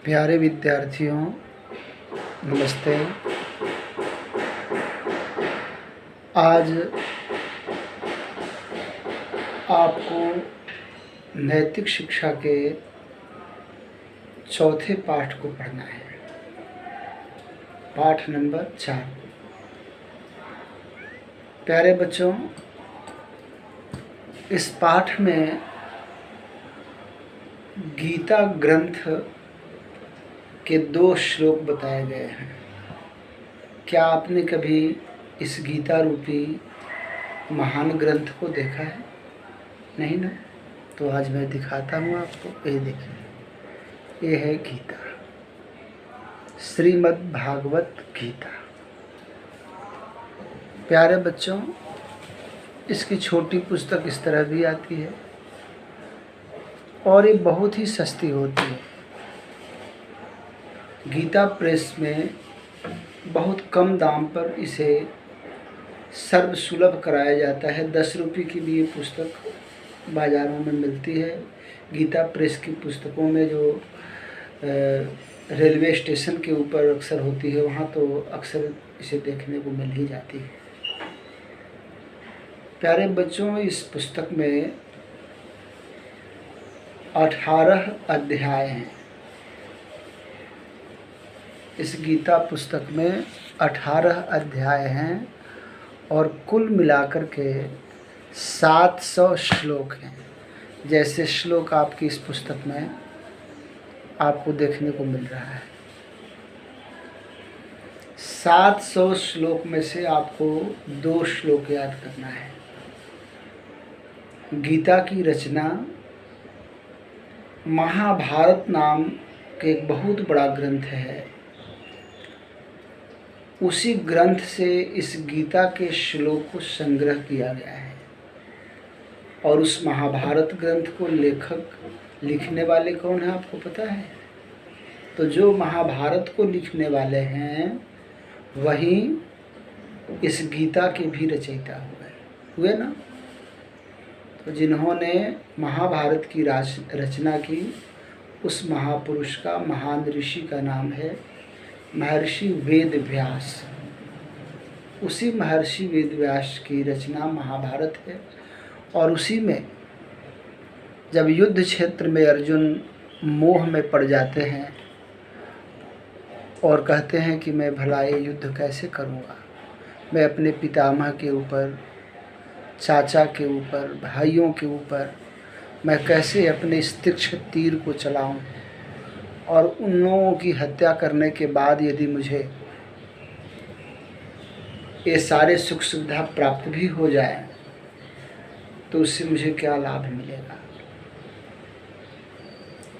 प्यारे विद्यार्थियों, नमस्ते। आज आपको नैतिक शिक्षा के चौथे पाठ को पढ़ना है, पाठ नंबर 4। प्यारे बच्चों, इस पाठ में गीता ग्रंथ के 2 श्लोक बताए गए हैं। क्या आपने कभी इस गीता रूपी महान ग्रंथ को देखा है? नहीं ना? तो आज मैं दिखाता हूँ आपको। ये देखिए, ये है गीता, श्रीमद् भागवत गीता। प्यारे बच्चों, इसकी छोटी पुस्तक इस तरह भी आती है और ये बहुत ही सस्ती होती है। गीता प्रेस में बहुत कम दाम पर इसे सर्वसुलभ कराया जाता है। 10 रुपये की भी ये पुस्तक बाज़ारों में मिलती है। गीता प्रेस की पुस्तकों में जो रेलवे स्टेशन के ऊपर अक्सर होती है, वहाँ तो अक्सर इसे देखने को मिल ही जाती है। प्यारे बच्चों, इस पुस्तक में 18 अध्याय हैं। इस गीता पुस्तक में 18 अध्याय हैं और कुल मिलाकर के 700 श्लोक हैं। जैसे श्लोक आपकी इस पुस्तक में आपको देखने को मिल रहा है। 700 श्लोक में से आपको 2 श्लोक याद करना है। गीता की रचना महाभारत नाम के एक बहुत बड़ा ग्रंथ है। उसी ग्रंथ से इस गीता के श्लोक को संग्रह किया गया है और उस महाभारत ग्रंथ को लिखने वाले कौन है आपको पता है? तो जो महाभारत को लिखने वाले हैं वही इस गीता के भी रचयिता हुए ना। तो जिन्होंने महाभारत की रचना की, उस महापुरुष का, महान ऋषि का नाम है महर्षि वेद व्यास। उसी महर्षि वेद व्यास की रचना महाभारत है और उसी में जब युद्ध क्षेत्र में अर्जुन मोह में पड़ जाते हैं और कहते हैं कि मैं भला ये युद्ध कैसे करूँगा, मैं अपने पितामह के ऊपर, चाचा के ऊपर, भाइयों के ऊपर मैं कैसे अपने इस तीक्ष्ण तीर को चलाऊं, और उन लोगों की हत्या करने के बाद यदि मुझे ये सारे सुख सुविधा प्राप्त भी हो जाए तो उससे मुझे क्या लाभ मिलेगा।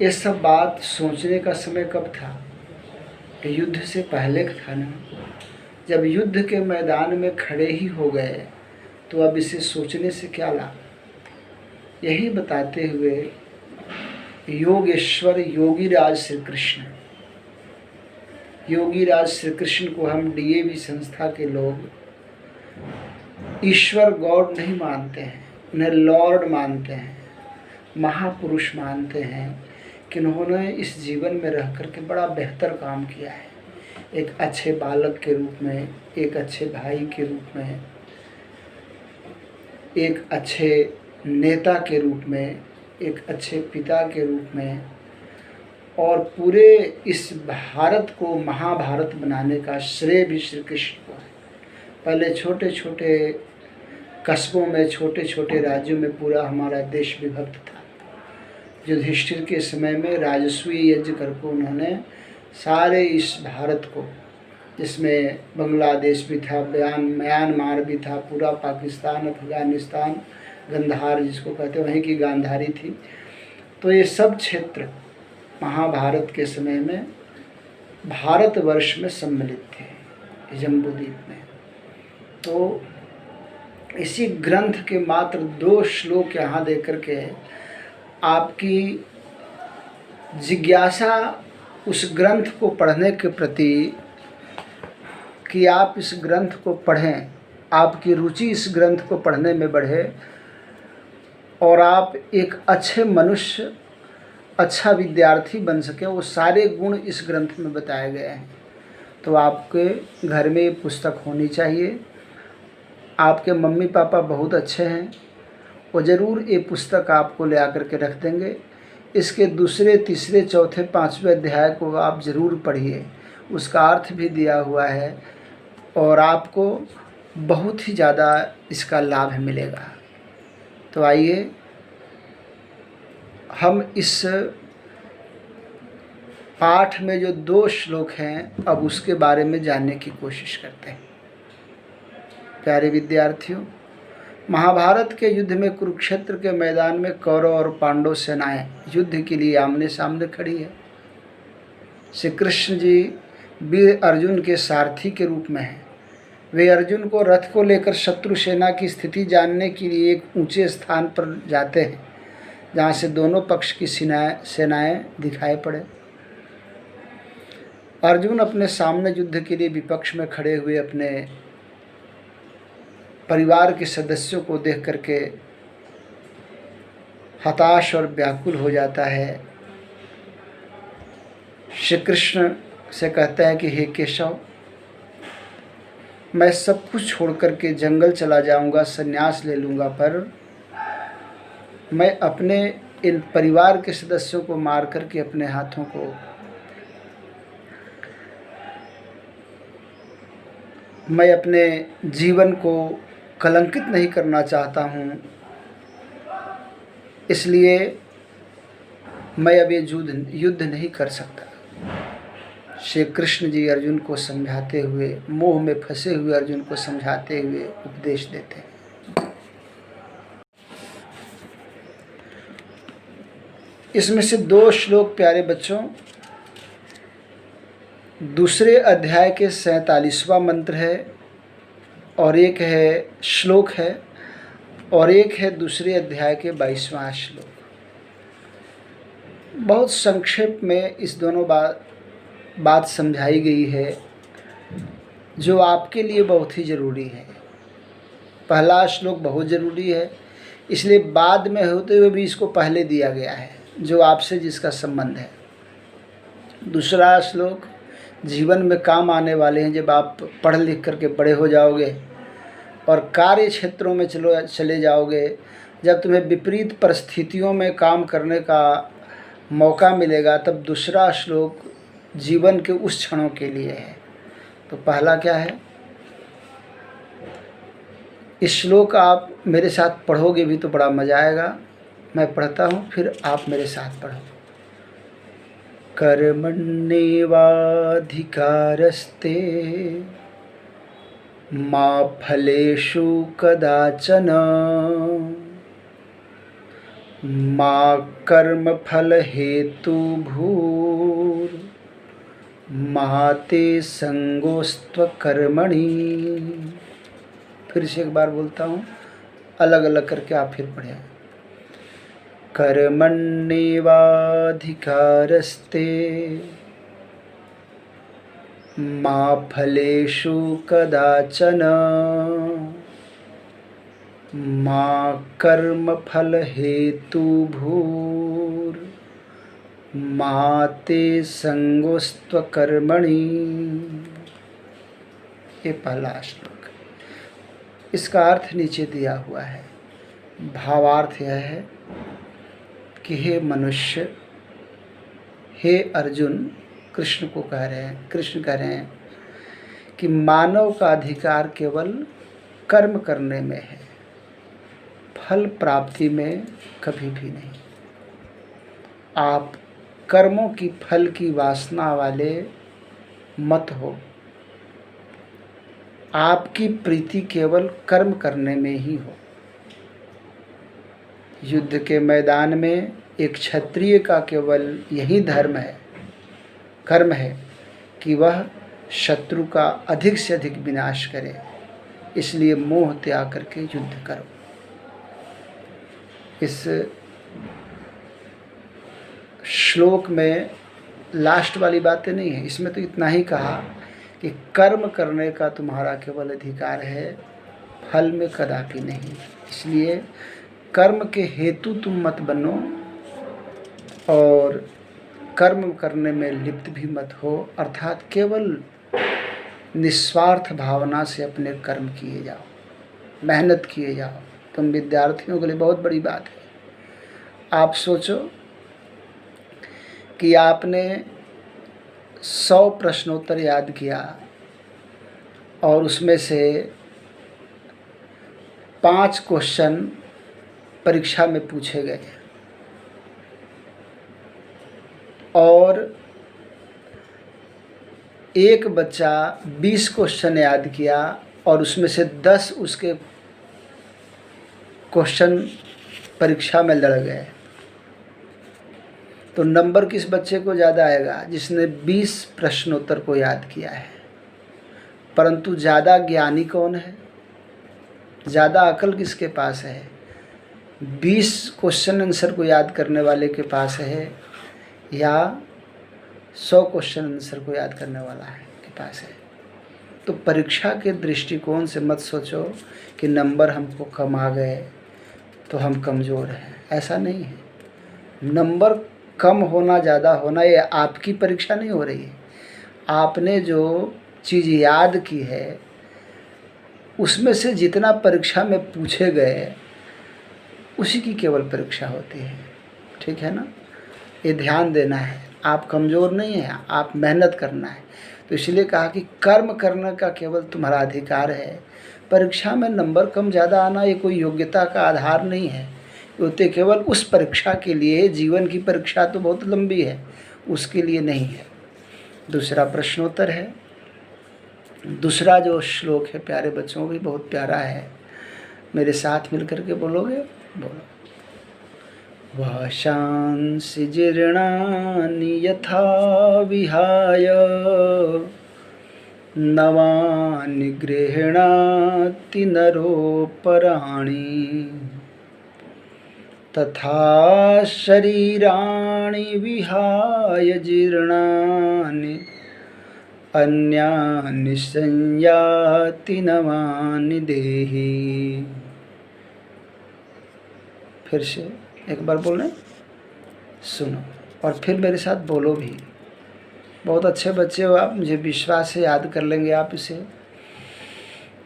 ये सब बात सोचने का समय कब था? युद्ध से पहले का था ना। जब युद्ध के मैदान में खड़े ही हो गए तो अब इसे सोचने से क्या लाभ। यही बताते हुए योगेश्वर योगीराज श्री कृष्ण को हम डीएवी संस्था के लोग ईश्वर गॉड नहीं मानते हैं, उन्हें लॉर्ड मानते हैं, महापुरुष मानते हैं कि उन्होंने इस जीवन में रह कर के बड़ा बेहतर काम किया है। एक अच्छे बालक के रूप में, एक अच्छे भाई के रूप में, एक अच्छे नेता के रूप में, एक अच्छे पिता के रूप में, और पूरे इस भारत को महाभारत बनाने का श्रेय भी श्री कृष्ण को है। पहले छोटे छोटे कस्बों में, छोटे छोटे राज्यों में पूरा हमारा देश विभक्त था। युधिष्ठिर के समय में राजस्वी यज्ञ करके उन्होंने सारे इस भारत को, जिसमें बांग्लादेश भी था, म्यांमार भी था, पूरा पाकिस्तान, अफगानिस्तान, गंधार जिसको कहते हैं, वहीं की गांधारी थी, तो ये सब क्षेत्र महाभारत के समय में भारतवर्ष में सम्मिलित थे, जम्बूद्वीप में। तो इसी ग्रंथ के मात्र 2 श्लोक यहाँ दे करके आपकी जिज्ञासा उस ग्रंथ को पढ़ने के प्रति, कि आप इस ग्रंथ को पढ़ें, आपकी रुचि इस ग्रंथ को पढ़ने में बढ़े और आप एक अच्छे मनुष्य, अच्छा विद्यार्थी बन सके, वो सारे गुण इस ग्रंथ में बताए गए हैं। तो आपके घर में ये पुस्तक होनी चाहिए। आपके मम्मी पापा बहुत अच्छे हैं, वो ज़रूर ये पुस्तक आपको ले आकर के रख देंगे। इसके दूसरे, तीसरे, चौथे, पाँचवें अध्याय को आप ज़रूर पढ़िए, उसका अर्थ भी दिया हुआ है और आपको बहुत ही ज़्यादा इसका लाभ मिलेगा। तो आइए हम इस पाठ में जो 2 श्लोक हैं अब उसके बारे में जानने की कोशिश करते हैं। प्यारे विद्यार्थियों, महाभारत के युद्ध में कुरुक्षेत्र के मैदान में कौरव और पांडव सेनाएं युद्ध के लिए आमने सामने खड़ी है। श्री कृष्ण जी वीर अर्जुन के सारथी के रूप में हैं। वे अर्जुन को रथ को लेकर शत्रु सेना की स्थिति जानने के लिए एक ऊंचे स्थान पर जाते हैं, जहां से दोनों पक्ष की सेनाएं दिखाई पड़े। अर्जुन अपने सामने युद्ध के लिए विपक्ष में खड़े हुए अपने परिवार के सदस्यों को देख करके हताश और व्याकुल हो जाता है। श्री कृष्ण से कहता है कि हे केशव, मैं सब कुछ छोड़ करके जंगल चला जाऊंगा, संन्यास ले लूँगा, पर मैं अपने इन परिवार के सदस्यों को मार करके अपने हाथों को मैं अपने जीवन को कलंकित नहीं करना चाहता हूँ, इसलिए मैं अब ये युद्ध नहीं कर सकता। श्री कृष्ण जी अर्जुन को समझाते हुए, मोह में फंसे हुए अर्जुन को समझाते हुए उपदेश देते हैं। इसमें से 2 श्लोक प्यारे बच्चों, दूसरे अध्याय के 47वां मंत्र है और एक है श्लोक है, और एक है दूसरे अध्याय के 22वां श्लोक। बहुत संक्षेप में इस दोनों बात समझाई गई है जो आपके लिए बहुत ही ज़रूरी है। पहला श्लोक बहुत ज़रूरी है, इसलिए बाद में होते हुए भी इसको पहले दिया गया है, जो आपसे जिसका संबंध है। दूसरा श्लोक जीवन में काम आने वाले हैं, जब आप पढ़ लिख करके बड़े हो जाओगे और कार्य क्षेत्रों में चले जाओगे, जब तुम्हें विपरीत परिस्थितियों में काम करने का मौका मिलेगा, तब दूसरा श्लोक जीवन के उस क्षणों के लिए है। तो पहला क्या है, इस श्लोक आप मेरे साथ पढ़ोगे भी तो बड़ा मज़ा आएगा। मैं पढ़ता हूँ, फिर आप मेरे साथ पढ़ो। कर्मण्येवाधिकारस्ते मा फलेषु कदाचन मा कर्मफलहेतुर्मा ते संगोस्त्वकर्मणि। फिर से एक बार बोलता हूँ, अलग अलग करके आप फिर पढ़ें। कर्मण्येवाधिकारस्ते मा फलेषु कदाचन मा कर्मफलहेतुर्मा ते संगोस्त्वकर्मणि। ये पहला श्लोक। इसका अर्थ नीचे दिया हुआ है। भावार्थ यह है कि हे मनुष्य, हे अर्जुन, कृष्ण को कह रहे हैं, कृष्ण कह रहे हैं कि मानव का अधिकार केवल कर्म करने में है, फल प्राप्ति में कभी भी नहीं। आप कर्मों की फल की वासना वाले मत हो। आपकी प्रीति केवल कर्म करने में ही हो। युद्ध के मैदान में एक क्षत्रिय का केवल यही धर्म है, कर्म है कि वह शत्रु का अधिक से अधिक विनाश करे। इसलिए मोह त्याग करके युद्ध करो। इस श्लोक में लास्ट वाली बातें नहीं है, इसमें तो इतना ही कहा कि कर्म करने का तुम्हारा केवल अधिकार है, फल में कदापि नहीं। इसलिए कर्म के हेतु तुम मत बनो, और कर्म करने में लिप्त भी मत हो, अर्थात केवल निस्वार्थ भावना से अपने कर्म किए जाओ, मेहनत किए जाओ। तुम विद्यार्थियों के लिए बहुत बड़ी बात है। आप सोचो कि आपने 100 प्रश्नोत्तर याद किया और उसमें से 5 क्वेश्चन परीक्षा में पूछे गए और एक बच्चा 20 क्वेश्चन याद किया और उसमें से 10 उसके क्वेश्चन परीक्षा में लड़ गए, तो नंबर किस बच्चे को ज़्यादा आएगा? जिसने 20 प्रश्नोत्तर को याद किया है। परंतु ज़्यादा ज्ञानी कौन है? ज़्यादा अकल किसके पास है? 20 क्वेश्चन आंसर को याद करने वाले के पास है या 100 क्वेश्चन आंसर को याद करने वाला है के पास है? तो परीक्षा के दृष्टिकोण से मत सोचो कि नंबर हमको कम आ गए तो हम कमज़ोर हैं। ऐसा नहीं है। नंबर कम होना ज़्यादा होना ये आपकी परीक्षा नहीं हो रही है। आपने जो चीज़ याद की है उसमें से जितना परीक्षा में पूछे गए उसी की केवल परीक्षा होती है। ठीक है ना? ये ध्यान देना है। आप कमज़ोर नहीं हैं, आप मेहनत करना है। तो इसलिए कहा कि कर्म करने का केवल तुम्हारा अधिकार है। परीक्षा में नंबर कम ज़्यादा आना ये कोई योग्यता का आधार नहीं है। ये केवल उस परीक्षा के लिए, जीवन की परीक्षा तो बहुत लंबी है, उसके लिए नहीं है। दूसरा प्रश्नोत्तर है। दूसरा जो श्लोक है प्यारे बच्चों भी बहुत प्यारा है। मेरे साथ मिल करके बोलोगे? बोलो। वाशांसि जीर्णानि यथा विहाय नवानि गृह्णाति नरोपराणि तथा शरीराणि विहाय जीर्णानि अन्यानि संयाति नवानि देहि। फिर से एक बार बोल रहे, सुनो और फिर मेरे साथ बोलो भी। बहुत अच्छे बच्चे हो आप, मुझे विश्वास है याद कर लेंगे आप इसे।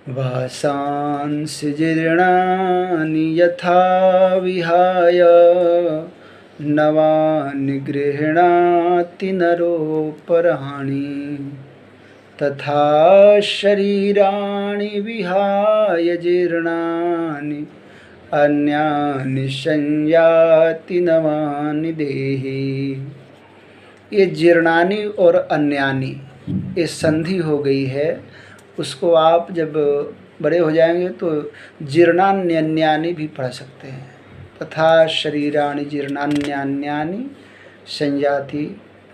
वासांसि जीर्णानि यथा विहाय नवानि गृह्णाति नरोपराणि तथा शरीराणि विहाय जीर्णानि अन्यानि संयाति नवानि देहि। ये जीर्णानि और अन्यानि ये संधि हो गई है। उसको आप जब बड़े हो जाएंगे तो जीर्णान्यान्यानि भी पढ़ सकते हैं। तथा शरीराणि जीर्णान्यान्यानि संयाति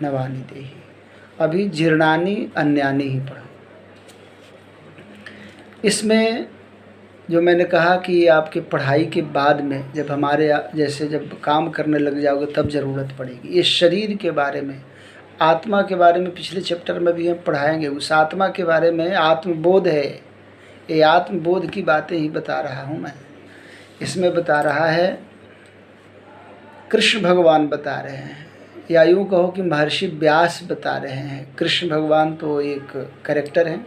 नवानि देहि। अभी जीर्णानि अन्यानि ही पढ़ो। इसमें जो मैंने कहा कि आपके पढ़ाई के बाद में जब हमारे जैसे जब काम करने लग जाओगे तब ज़रूरत पड़ेगी। ये शरीर के बारे में, आत्मा के बारे में पिछले चैप्टर में भी हम पढ़ाएंगे। उस आत्मा के बारे में आत्मबोध है। ये आत्मबोध की बातें ही बता रहा हूँ मैं। इसमें बता रहा है कृष्ण भगवान बता रहे हैं, या यूँ कहो कि महर्षि व्यास बता रहे हैं। कृष्ण भगवान तो एक कैरेक्टर हैं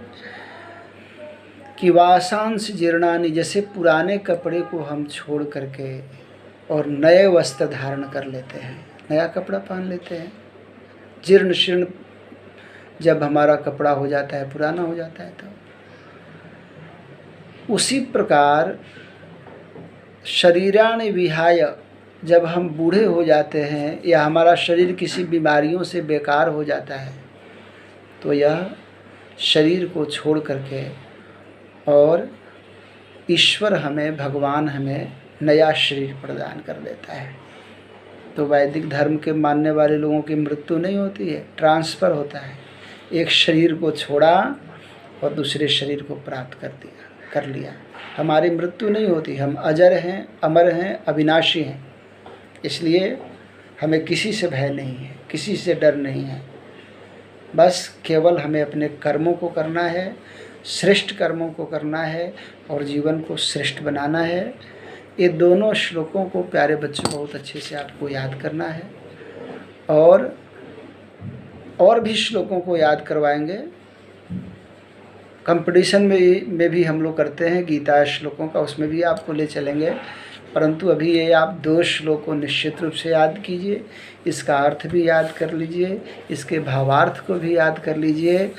कि वासांस जीर्णानि, जैसे पुराने कपड़े को हम छोड़ करके और नए वस्त्र धारण कर लेते हैं, नया कपड़ा पहन लेते हैं। जीर्ण शीर्ण जब हमारा कपड़ा हो जाता है, पुराना हो जाता है, तो उसी प्रकार शरीराणि विहाय, जब हम बूढ़े हो जाते हैं या हमारा शरीर किसी बीमारियों से बेकार हो जाता है तो यह शरीर को छोड़ करके और ईश्वर हमें, भगवान हमें नया शरीर प्रदान कर देता है। तो वैदिक धर्म के मानने वाले लोगों की मृत्यु नहीं होती है, ट्रांसफ़र होता है। एक शरीर को छोड़ा और दूसरे शरीर को प्राप्त कर लिया। हमारी मृत्यु नहीं होती, हम अजर हैं, अमर हैं, अविनाशी हैं। इसलिए हमें किसी से भय नहीं है, किसी से डर नहीं है। बस केवल हमें अपने कर्मों को करना है, श्रेष्ठ कर्मों को करना है और जीवन को श्रेष्ठ बनाना है। ये दोनों श्लोकों को प्यारे बच्चों बहुत अच्छे से आपको याद करना है। और भी श्लोकों को याद करवाएंगे। कंपटीशन में भी हम लोग करते हैं गीता श्लोकों का, उसमें भी आपको ले चलेंगे। परंतु अभी ये आप 2 श्लोक को निश्चित रूप से याद कीजिए, इसका अर्थ भी याद कर लीजिए, इसके भावार्थ को भी याद कर लीजिए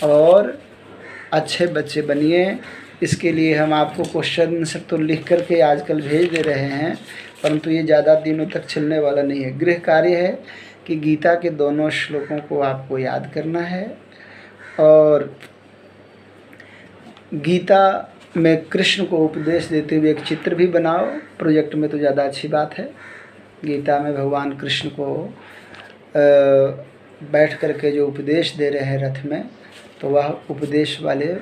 और अच्छे बच्चे बनिए। इसके लिए हम आपको क्वेश्चन आंसर तो लिख करके आजकल भेज दे रहे हैं, परंतु ये ज़्यादा दिनों तक चलने वाला नहीं है। गृह कार्य है कि गीता के दोनों श्लोकों को आपको याद करना है और गीता में कृष्ण को उपदेश देते हुए एक चित्र भी बनाओ। प्रोजेक्ट में तो ज़्यादा अच्छी बात है। गीता में भगवान कृष्ण को बैठ करके जो उपदेश दे रहे हैं रथ में, तो वह उपदेश वाले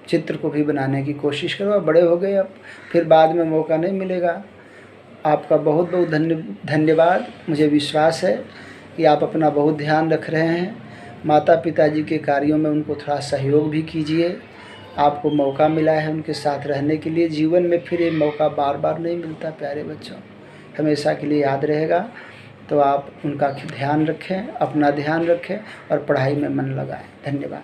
चित्र को भी बनाने की कोशिश करो। अब बड़े हो गए, अब फिर बाद में मौका नहीं मिलेगा। आपका बहुत बहुत धन्यवाद। मुझे विश्वास है कि आप अपना बहुत ध्यान रख रहे हैं। माता पिताजी के कार्यों में उनको थोड़ा सहयोग भी कीजिए। आपको मौका मिला है उनके साथ रहने के लिए। जीवन में फिर ये मौका बार बार नहीं मिलता प्यारे बच्चों, हमेशा के लिए याद रहेगा। तो आप उनका ध्यान रखें, अपना ध्यान रखें और पढ़ाई में मन लगाएं। धन्यवाद।